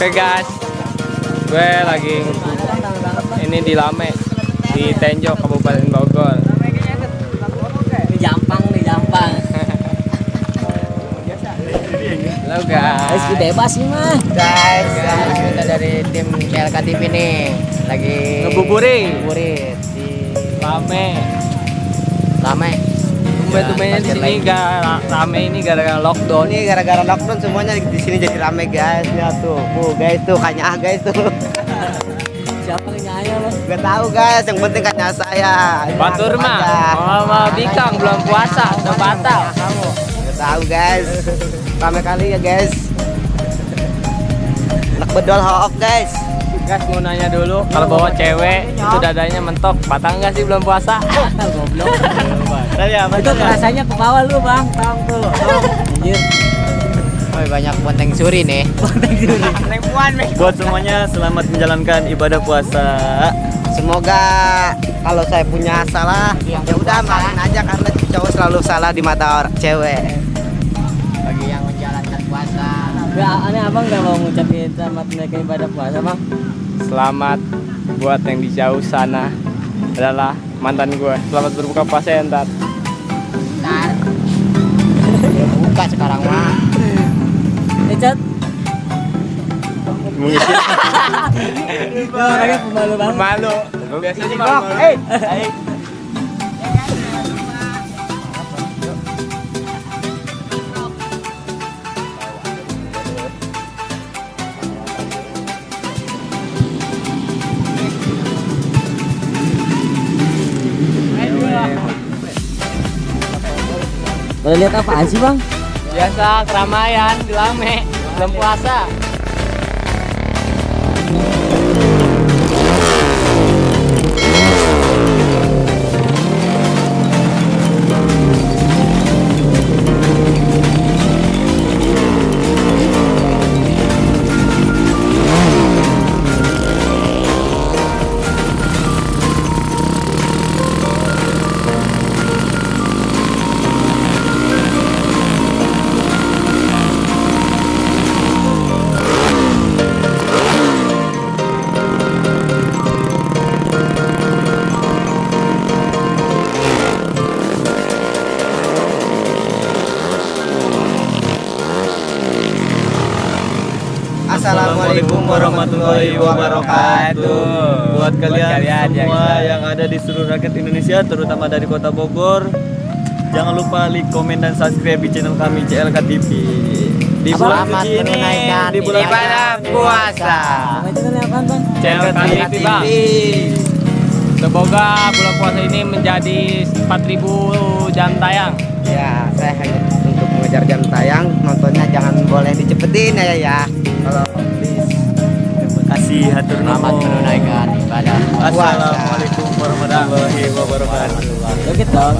Oke guys, gue lagi ini di Lame di Tenjo, Kabupaten Bogor. Di Jampang. Halo guys. Bebas nih mah. Guys, kita dari tim CLK TV nih lagi Ngebuburit di Lame. Tumben-tumbennya di sini rame ini gara-gara lockdown. Ini gara-gara lockdown semuanya di sini jadi rame guys. Lihat tuh, guys tuh kayaknya guys tuh. Siapa yang lo? Gak tahu guys, yang penting kayaknya saya. Batur mah, sama Bikang belum puasa, udah batal. Gak tahu guys, rame kali ya guys. Anak bedol off guys. Guys mau nanya dulu, kalau bawa cewek itu dadanya mentok, batal nggak sih belum puasa? Goblok. Itu rasanya ke bawah lu bang, tong tuh. Anjir. Oh, banyak bonteng suri nih. Buat semuanya selamat menjalankan ibadah puasa. Semoga kalau saya punya salah, ya udah maafin aja karena cowok selalu salah di mata orang cewek. Bagi yang menjalankan puasa. Gak aneh abang gak mau ngucapin selamat mereka ibadah puasa bang? Selamat buat yang di jauh sana adalah mantan gue. Selamat berbuka puasa ya ntar. Ya buka sekarang mah. Cat. Mengisi Orangnya pemalu banget. malu. Biasanya malu. Boleh lihat apaan sih bang? Biasa keramaian di Lame belum puasa. Assalamualaikum warahmatullahi wabarakatuh. Buat kalian semua yang yang ada di seluruh rakyat Indonesia, terutama dari Kota Bogor, jangan lupa like, komen, dan subscribe di channel kami CLK TV. Di bulan Selamat suci ini, menunaikan di bulan ibadah puasa. Nama channelnya apaan bang? CLK TV bang. Semoga bulan puasa ini menjadi 4.000 jam tayang. Ya, saya hanya untuk mengejar jam tayang, nontonnya jangan boleh dicepetin ya. Kalau please. Terima kasih, hatur Selamat nuhun. menunaikan ibadah puasa. Assalamualaikum warahmatullahi wabarakatuh. Joget dong.